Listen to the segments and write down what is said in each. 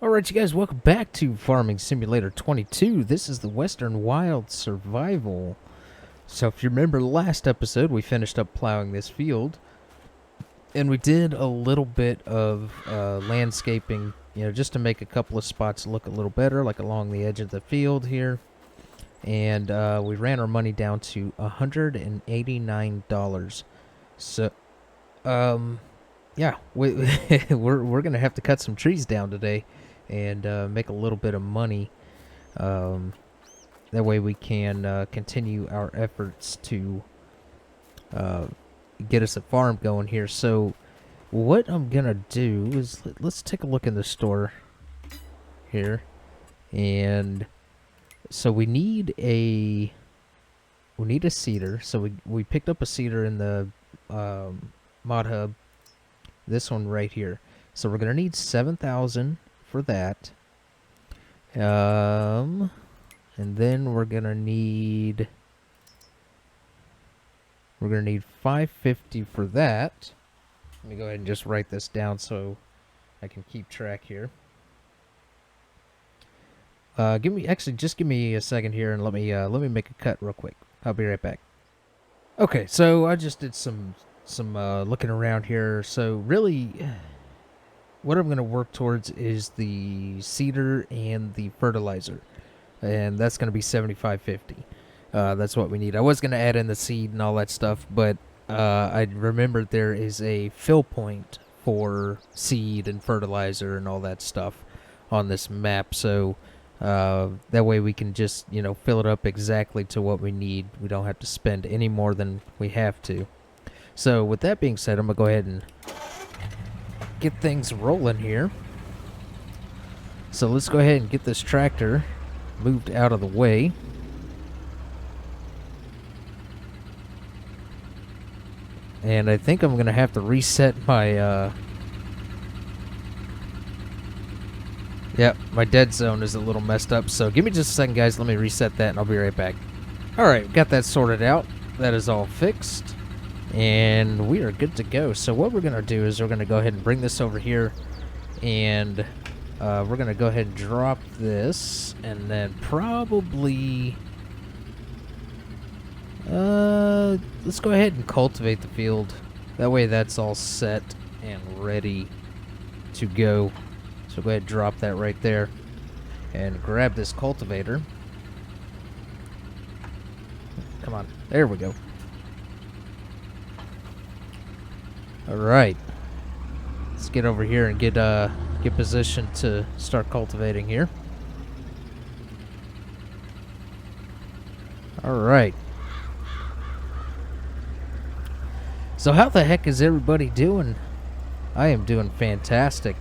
Alright, you guys, welcome back to Farming Simulator 22. This is the Western Wild Survival. So if you remember the last episode, we finished up plowing this field. And we did a little bit of landscaping, just to make a couple of spots look a little better, like along the edge of the field here. And we ran our money down to $189. So, yeah, we're going to have to cut some trees down today and make a little bit of money. That way we can continue our efforts to get us a farm going here. So what I'm going to do is let's take a look in the store here. And so we need a seeder. So we picked up a seeder in the mod hub. This one right here. So we're going to need 7,000 for that. And then we're going to need 550 for that. Let me go ahead and just write this down so I can keep track here. Just give me a second here and let me make a cut real quick. I'll be right back. Okay, so I just did some looking around here. So really, what I'm going to work towards is the seeder and the fertilizer, and that's going to be 7550. That's what we need. I was going to add in the seed and all that stuff, but I remembered there is a fill point for seed and fertilizer and all that stuff on this map. So that way we can just fill it up exactly to what we need. We don't have to spend any more than we have to. So with that being said, I'm going to go ahead and get things rolling here. So let's go ahead and get this tractor moved out of the way. And I think I'm going to have to reset my my dead zone is a little messed up. So give me just a second, guys. Let me reset that and I'll be right back. Alright, got that sorted out. That is all fixed. And we are good to go. So what we're going to do is we're going to go ahead and bring this over here. And we're going to go ahead and drop this. And then probably... let's go ahead and cultivate the field. That way that's all set and ready to go. So go ahead and drop that right there. And grab this cultivator. Come on. There we go. Alright. Let's get over here and get positioned to start cultivating here. Alright. So how the heck is everybody doing? I am doing fantastic.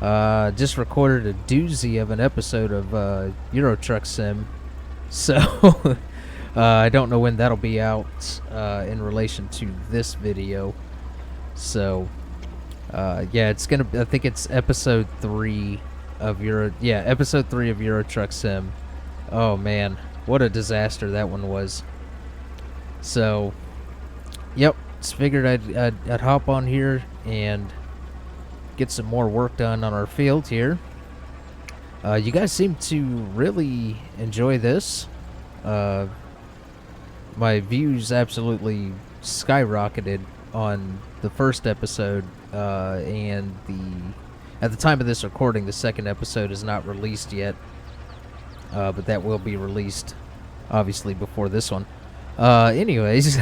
Just recorded a doozy of an episode of Euro Truck Sim. So I don't know when that'll be out in relation to this video. So yeah, it's gonna. I think it's episode 3 of episode 3 of Euro Truck Sim. Oh man, what a disaster that one was. So, yep, just figured I'd hop on here and get some more work done on our field here. You guys seem to really enjoy this. My views absolutely skyrocketed on the first episode, and at the time of this recording, the second episode is not released yet, but that will be released, obviously, before this one. Anyways,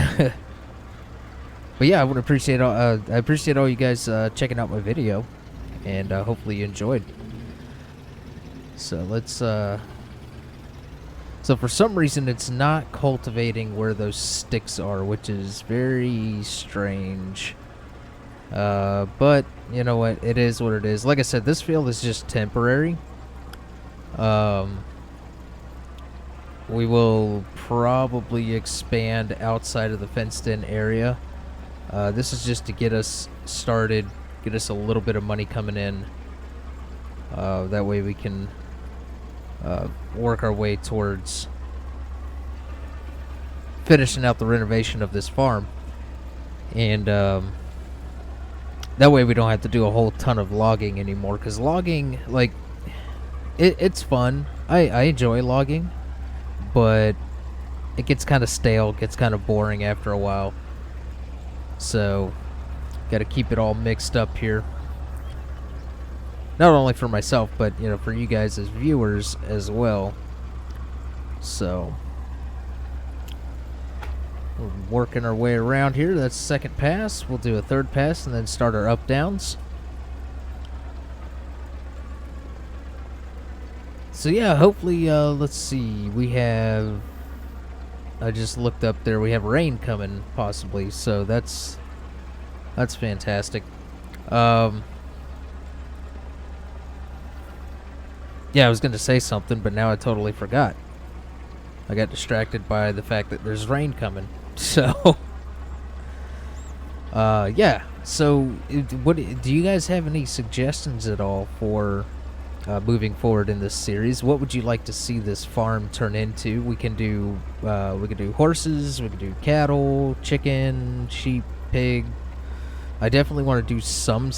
but yeah, I would appreciate I appreciate all you guys checking out my video, and hopefully you enjoyed. So let's. So for some reason it's not cultivating where those sticks are, which is very strange. But you know what? It is what it is. Like I said, this field is just temporary. We will probably expand outside of the fenced-in area. This is just to get us started, get us a little bit of money coming in. That way we can work our way towards finishing out the renovation of this farm. And That way we don't have to do a whole ton of logging anymore, because logging, like, it's fun. I enjoy logging, but it gets kind of stale, gets kind of boring after a while. So, got to keep it all mixed up here. Not only for myself, but, you know, for you guys as viewers as well. So, we're working our way around here. That's the second pass. We'll do a third pass and then start our up-downs. So yeah, hopefully, let's see, we have, I just looked up there, we have rain coming, possibly, so that's fantastic. Yeah, I was going to say something, but now I totally forgot. I got distracted by the fact that there's rain coming, so, yeah, so, what do you guys have any suggestions at all for moving forward in this series? What would you like to see this farm turn into? We can do horses, we can do cattle, chicken, sheep, pig. I definitely want to do some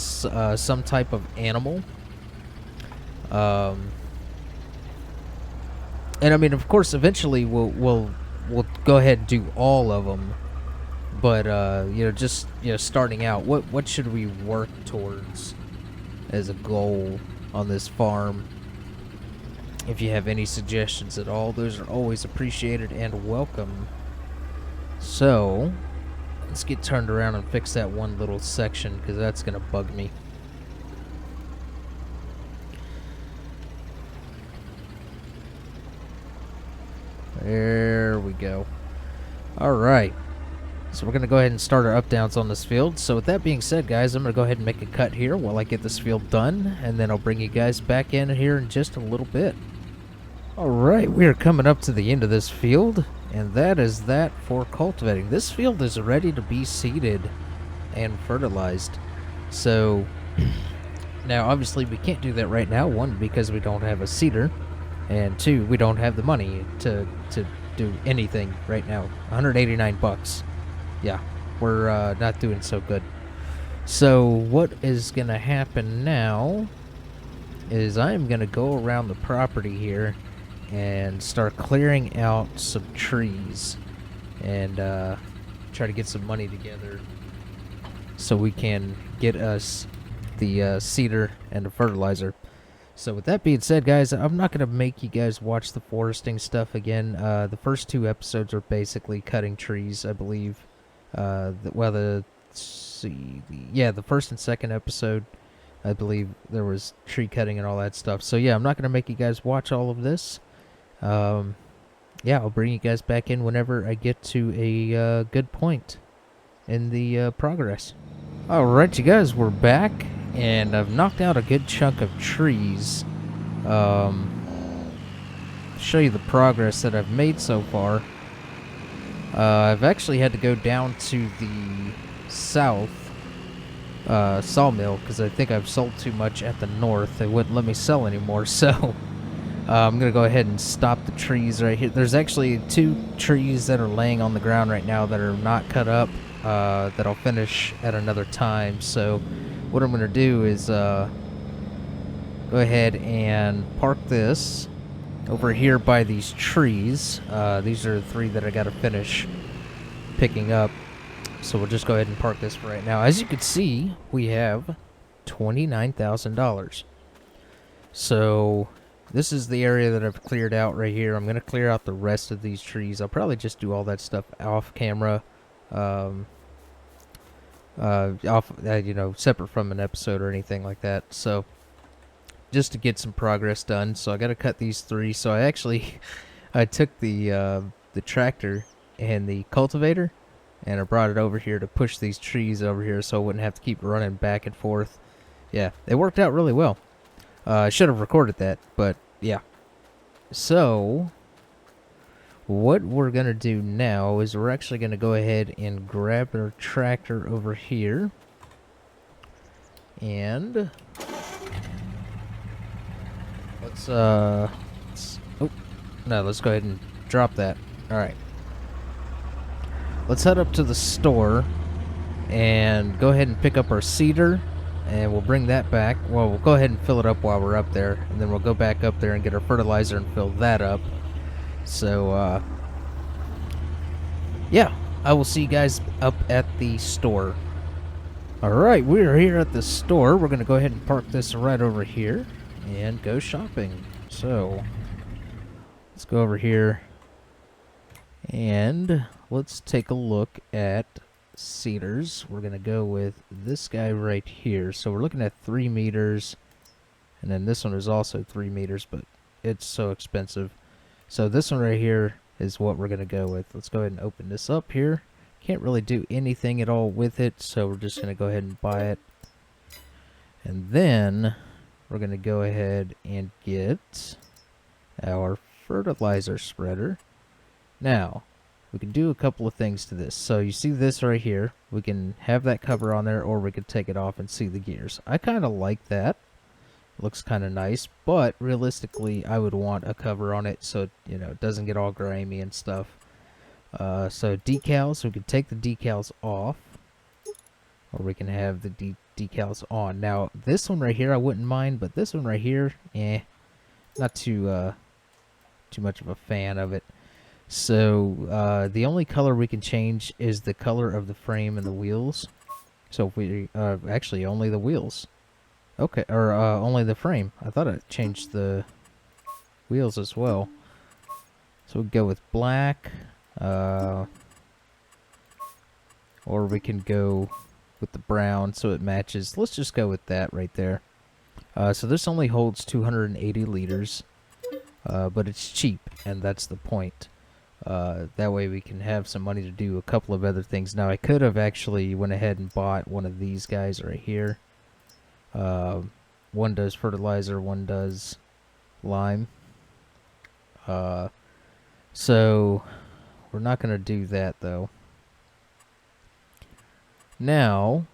type of animal. And I mean, of course, eventually we'll go ahead and do all of them. But you know, just, you know, starting out, what should we work towards as a goal on this farm? If you have any suggestions at all, those are always appreciated and welcome. So, let's get turned around and fix that one little section, because that's going to bug me. There we go. Alright. So we're going to go ahead and start our up-downs on this field. So with that being said, guys, I'm going to go ahead and make a cut here while I get this field done, and then I'll bring you guys back in here in just a little bit. Alright, we are coming up to the end of this field, and that is that for cultivating. This field is ready to be seeded and fertilized. So, now obviously we can't do that right now. One, because we don't have a seeder, and two, we don't have the money to do anything right now. 189 bucks. Yeah, we're not doing so good. So what is going to happen now is I'm going to go around the property here and start clearing out some trees and try to get some money together so we can get us the seeder and the fertilizer. So with that being said, guys, I'm not going to make you guys watch the foresting stuff again. The first two episodes are basically cutting trees, I believe. The first and second episode, I believe there was tree cutting and all that stuff. So yeah, I'm not going to make you guys watch all of this. Yeah, I'll bring you guys back in whenever I get to a good point in the progress. Alright, you guys, we're back, and I've knocked out a good chunk of trees. Show you the progress that I've made so far. I've actually had to go down to the south sawmill because I think I've sold too much at the north. They wouldn't let me sell anymore, so I'm going to go ahead and stop the trees right here. There's actually 2 trees that are laying on the ground right now that are not cut up that I'll finish at another time. So what I'm going to do is go ahead and park this over here by these trees. These are the 3 that I got to finish picking up. So we'll just go ahead and park this for right now. As you can see, we have $29,000. So this is the area that I've cleared out right here. I'm going to clear out the rest of these trees. I'll probably just do all that stuff off camera. You know, separate from an episode or anything like that. So just to get some progress done. So I got to cut these 3. So I took the tractor and the cultivator, and I brought it over here to push these trees over here so I wouldn't have to keep running back and forth. Yeah, it worked out really well. I should have recorded that, but yeah. So what we're going to do now is we're actually going to go ahead and grab our tractor over here. And let's go ahead and drop that. Alright. Let's head up to the store and go ahead and pick up our seeder and we'll bring that back. Well, we'll go ahead and fill it up while we're up there, and then we'll go back up there and get our fertilizer and fill that up. So, yeah, I will see you guys up at the store. Alright, we're here at the store. We're going to go ahead and park this right over here and go shopping. So, let's go over here and let's take a look at cedars. We're going to go with this guy right here. So we're looking at 3 meters, and then this one is also 3 meters, but it's so expensive. So this one right here is what we're going to go with. Let's go ahead and open this up here. Can't really do anything at all with it, so we're just going to go ahead and buy it. And then we're going to go ahead and get our fertilizer spreader. Now, we can do a couple of things to this. So you see this right here. We can have that cover on there, or we could take it off and see the gears. I kind of like that. Looks kind of nice, but realistically, I would want a cover on it so it doesn't get all grimy and stuff. So decals, we could take the decals off, or we can have the decals on. Now, this one right here, I wouldn't mind, but this one right here, not too much of a fan of it. So the only color we can change is the color of the frame and the wheels. So if we actually only the wheels, okay, or only the frame. I thought it changed the wheels as well. So we'll go with black, or we can go with the brown so it matches. Let's just go with that right there. So this only holds 280 liters, but it's cheap, and that's the point. That way we can have some money to do a couple of other things. Now, I could have actually went ahead and bought one of these guys right here. One does fertilizer, one does lime. So we're not going to do that, though. Now,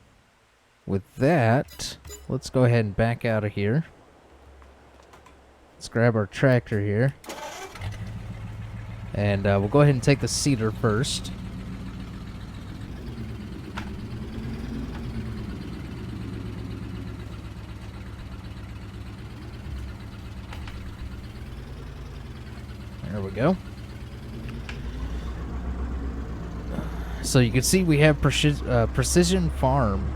with that, let's go ahead and back out of here. Let's grab our tractor here. And we'll go ahead and take the cedar first. There we go. So you can see we have precision farming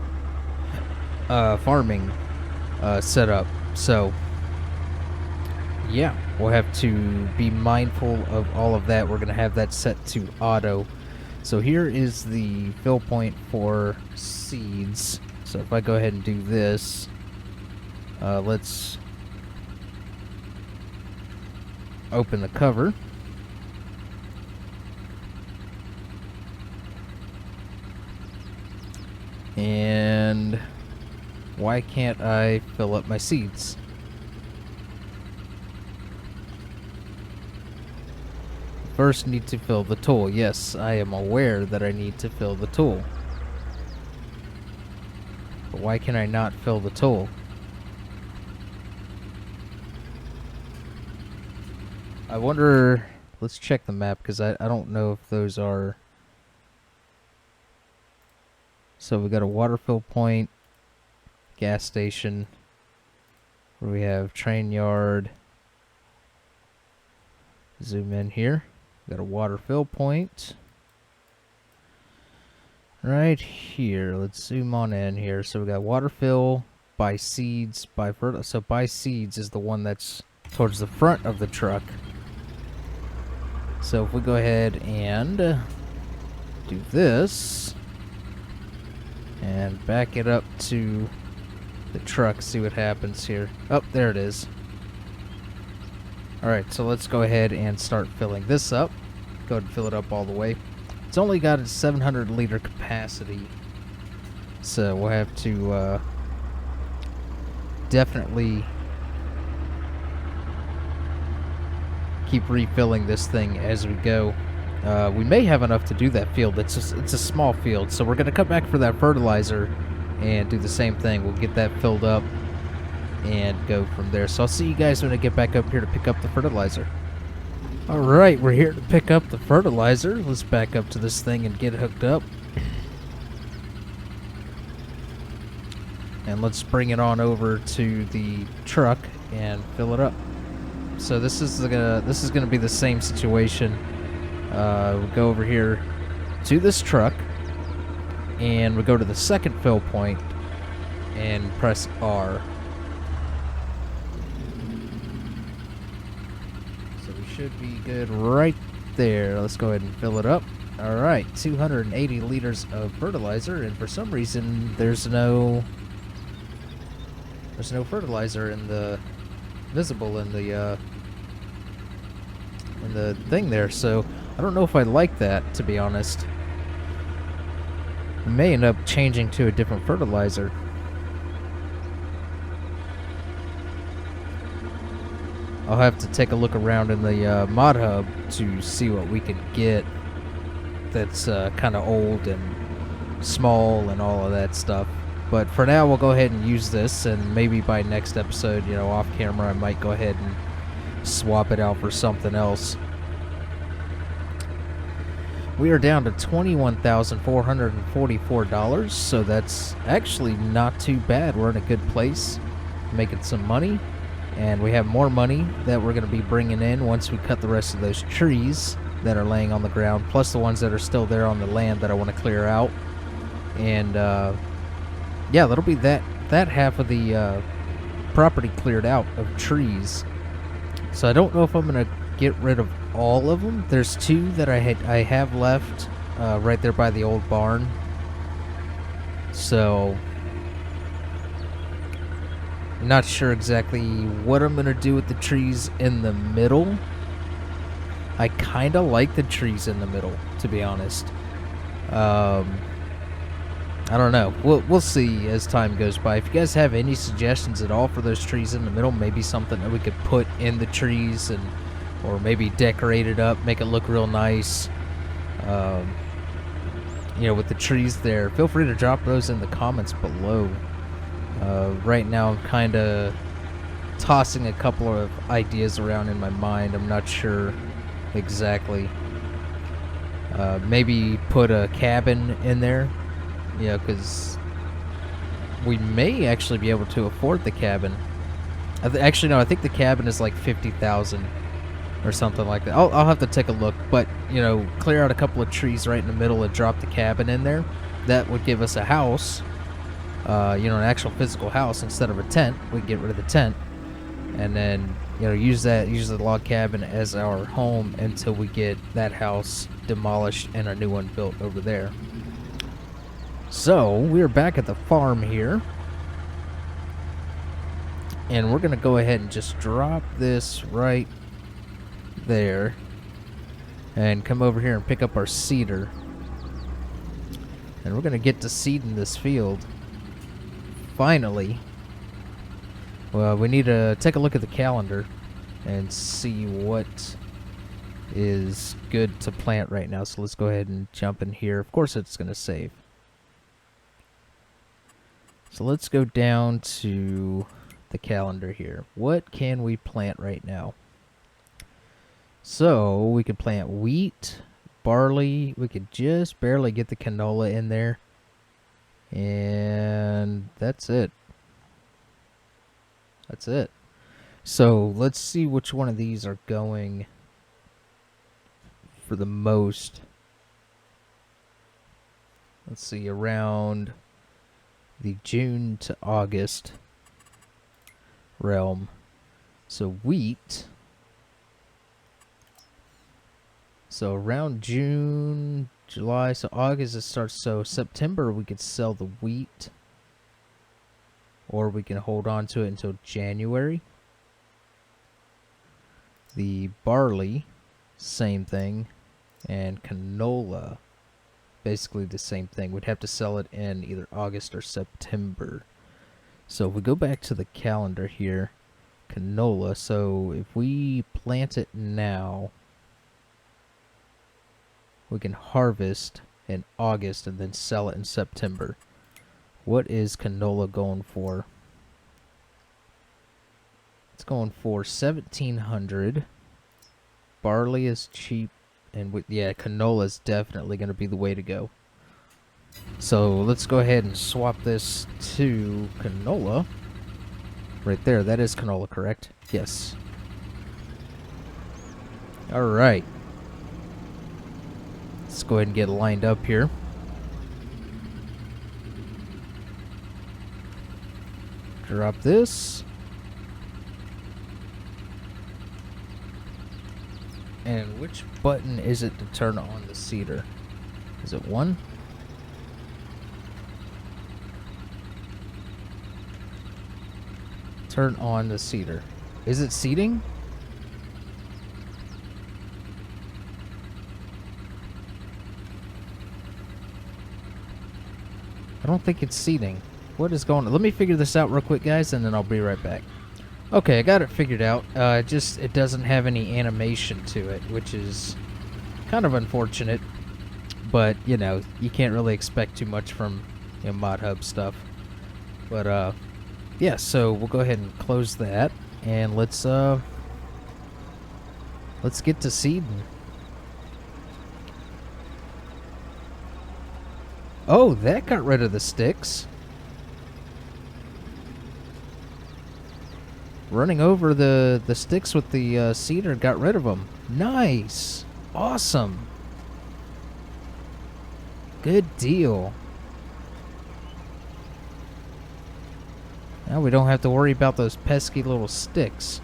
set up. So yeah, we'll have to be mindful of all of that. We're going to have that set to auto. So here is the fill point for seeds. So if I go ahead and do this, let's open the cover. And why can't I fill up my seeds? First, need to fill the tool. Yes, I am aware that I need to fill the tool. But why can I not fill the tool? I wonder... Let's check the map, because I don't know if those are... So we got a water fill point, gas station, where we have train yard. Zoom in here. Got a water fill point right here. Let's zoom on in here. So we got water fill, buy seeds, buy fertilizer. So buy seeds is the one that's towards the front of the truck. So if we go ahead and do this and back it up to the truck, see what happens here. Oh, there it is. Alright, so let's go ahead and start filling this up. Go ahead and fill it up all the way. It's only got a 700 liter capacity, so we'll have to definitely keep refilling this thing as we go. We may have enough to do that field. It's a small field, so we're going to come back for that fertilizer and do the same thing. We'll get that filled up and go from there. So I'll see you guys when I get back up here to pick up the fertilizer. Alright, we're here to pick up the fertilizer. Let's back up to this thing and get hooked up. and let's bring it on over to the truck and fill it up. So this is gonna be the same situation. We'll go over here to this truck, and we go to the second fill point and press R. So we should be good right there. Let's go ahead and fill it up. All right, 280 liters of fertilizer, and for some reason there's no fertilizer in the visible in the thing there. So I don't know if I like that, to be honest. We may end up changing to a different fertilizer. I'll have to take a look around in the mod hub to see what we could get that's kind of old and small and all of that stuff. But for now, we'll go ahead and use this, and maybe by next episode, you know, off camera, I might go ahead and swap it out for something else. We are down to $21,444, so that's actually not too bad. We're in a good place, making some money, and we have more money that we're going to be bringing in once we cut the rest of those trees that are laying on the ground, plus the ones that are still there on the land that I want to clear out. And yeah, that'll be that half of the property cleared out of trees. So I don't know if I'm going to get rid of all of them. There's two that I have left right there by the old barn. So I'm not sure exactly what I'm going to do with the trees in the middle. I kind of like the trees in the middle, to be honest. I don't know. We'll see as time goes by. If you guys have any suggestions at all for those trees in the middle, maybe something that we could put in the trees, and or maybe decorate it up, make it look real nice. You know, with the trees there, feel free to drop those in the comments below. Right now, I'm kind of tossing a couple of ideas around in my mind. I'm not sure exactly. Maybe put a cabin in there. Yeah, because we may actually be able to afford the cabin. Actually, no, I think the cabin is like 50,000 or something like that. I'll have to take a look, but you know, clear out a couple of trees right in the middle and drop the cabin in there. That would give us a house, you know, an actual physical house instead of a tent. We can get rid of the tent, and then you know, use the log cabin as our home until we get that house demolished and a new one built over there. So we're back at the farm here, and we're gonna go ahead and just drop this right there and come over here and pick up our seeder, and we're gonna get to seeding this field finally. Well, we need to take a look at the calendar and see what is good to plant right now. So let's go ahead and jump in here. Of course it's gonna save. So let's go down to the calendar here. What can we plant right now? So we could plant wheat, barley. We could just barely get the canola in there. And that's it. That's it. So let's see which one of these are going for the most. Let's see, around the June to August realm. So wheat. So around June, July, so August it starts. So September we could sell the wheat, or we can hold on to it until January. The barley, same thing, and canola, basically the same thing. We'd have to sell it in either August or September. So if we go back to the calendar here, canola, so if we plant it now, we can harvest in August and then sell it in September. What is canola going for? It's going for 1,700. Barley is cheap, and yeah, canola is definitely going to be the way to go. So let's go ahead and swap this to canola. Right there, that is canola, correct? Yes. Alright. Let's go ahead and get lined up here. Drop this. And which button is it to turn on the seeder? Is it 1? Turn on the seeder. Is it seeding? I don't think it's seeding. What is going on? Let me figure this out real quick, guys, and then I'll be right back. Okay, I got it figured out. It doesn't have any animation to it, which is kind of unfortunate. But, you know, you can't really expect too much from, you know, Mod Hub stuff. But, yeah, so we'll go ahead and close that, and let's get to seeding. Oh, that got rid of the sticks. Running over the sticks with the seeder got rid of them. Nice. Awesome. Good deal. Now we don't have to worry about those pesky little sticks.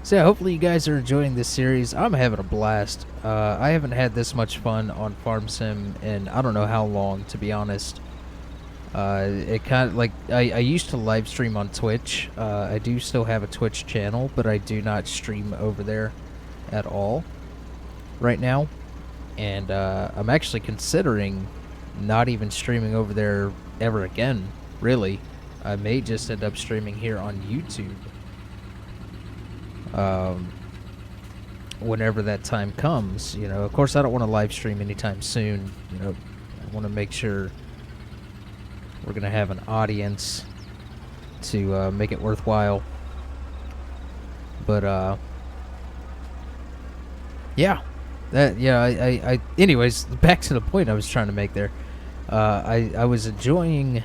So yeah, hopefully you guys are enjoying this series. I'm having a blast. I haven't had this much fun on Farm Sim in I don't know how long, to be honest. It kind of like I used to live stream on Twitch. I do still have a Twitch channel, but I do not stream over there at all right now. And I'm actually considering not even streaming over there ever again, really. I may just end up streaming here on YouTube. Whenever that time comes, you know. Of course, I don't want to live stream anytime soon. You know, I want to make sure we're gonna have an audience to make it worthwhile. But yeah, I anyways, back to the point I was trying to make there. I was enjoying.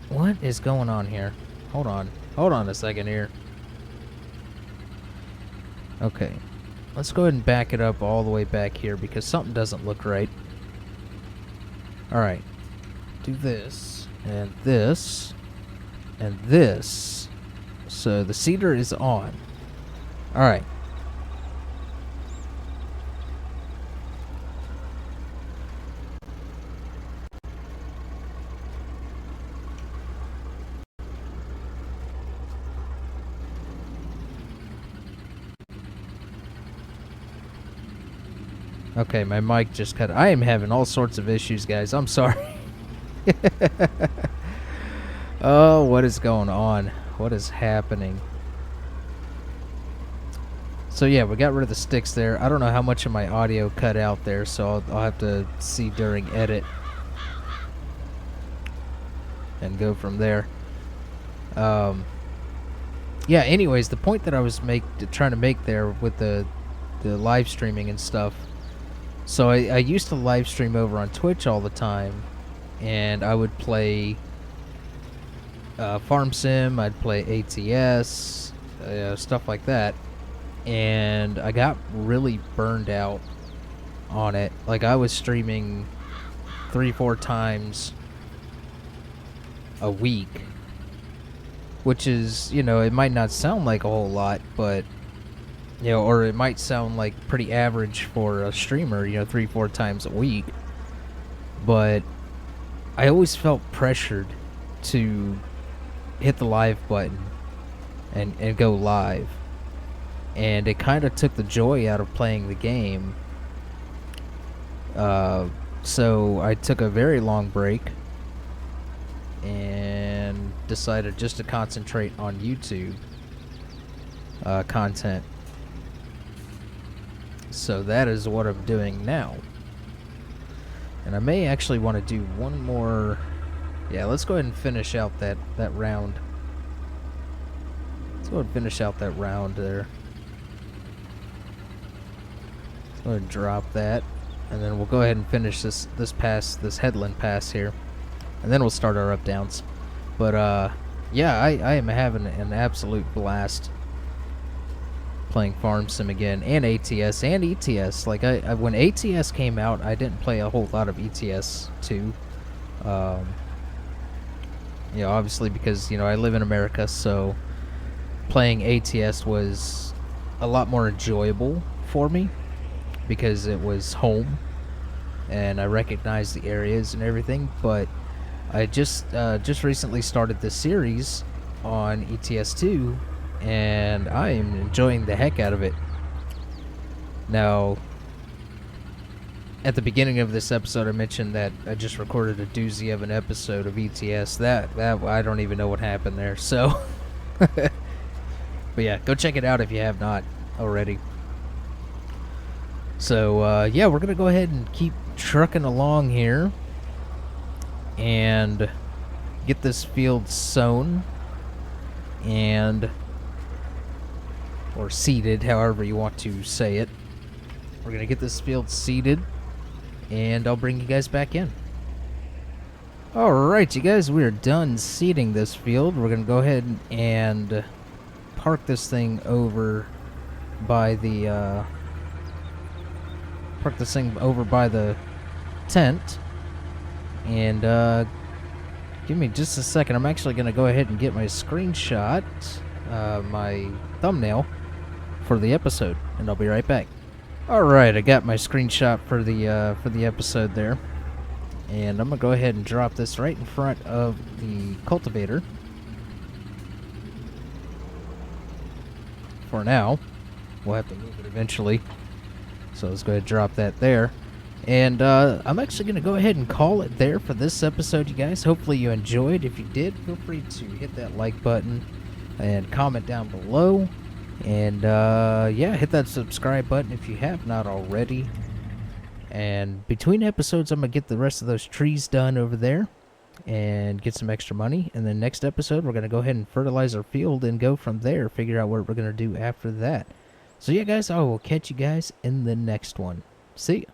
What is going on here? Hold on a second here. Okay, let's go ahead and back it up all the way back here because something doesn't look right. Alright, do this, and this, and this. So the seeder is on. Alright. Okay, my mic just cut. I am having all sorts of issues, guys. I'm sorry. Oh, what is going on? What is happening? So yeah, we got rid of the sticks there. I don't know how much of my audio cut out there, so I'll have to see during edit and go from there. Yeah, anyways, the point that I was trying to make there with the live streaming and stuff. So I used to live stream over on Twitch all the time, and I would play Farm Sim, I'd play ATS, stuff like that, and I got really burned out on it. Like, I was streaming 3-4 times a week, which is, you know, it might not sound like a whole lot, but you know, or it might sound like pretty average for a streamer, you know, 3-4 times a week. But I always felt pressured to hit the live button and go live. And it kind of took the joy out of playing the game. So I took a very long break and decided just to concentrate on YouTube content. So that is what I'm doing now. And I may actually want to do one more. Yeah, let's go ahead and finish out that round. Let's go ahead and finish out that round there. Go ahead and drop that, and then we'll go ahead and finish this headland pass here, and then we'll start our up downs. But yeah, I am having an absolute blast playing Farm Sim again, and ATS and ETS. Like I when ATS came out, I didn't play a whole lot of ETS 2. You know, obviously because, you know, I live in America, so playing ATS was a lot more enjoyable for me because it was home and I recognized the areas and everything. But I just recently started this series on ETS 2, and I am enjoying the heck out of it. Now, at the beginning of this episode, I mentioned that I just recorded a doozy of an episode of ETS. That I don't even know what happened there. So, but yeah, go check it out if you have not already. So yeah, we're gonna go ahead and keep trucking along here and get this field sown and or seeded, however you want to say it. We're gonna get this field seeded, and I'll bring you guys back in. Alright, you guys, we are done seeding this field. We're gonna go ahead and park this thing over by the tent, and give me just a second. I'm actually gonna go ahead and get my screenshot, my thumbnail for the episode, and I'll be right back. Alright, I got my screenshot for the episode there, and I'm gonna go ahead and drop this right in front of the cultivator for now. We'll have to move it eventually, so let's go ahead and drop that there. And I'm actually going to go ahead and call it there for this episode, you guys. Hopefully you enjoyed. If you did, feel free to hit that like button and comment down below. And yeah, hit that subscribe button if you have not already. And between episodes, I'm going to get the rest of those trees done over there and get some extra money. And then next episode, we're going to go ahead and fertilize our field and go from there, figure out what we're going to do after that. So yeah, guys, I will catch you guys in the next one. See ya.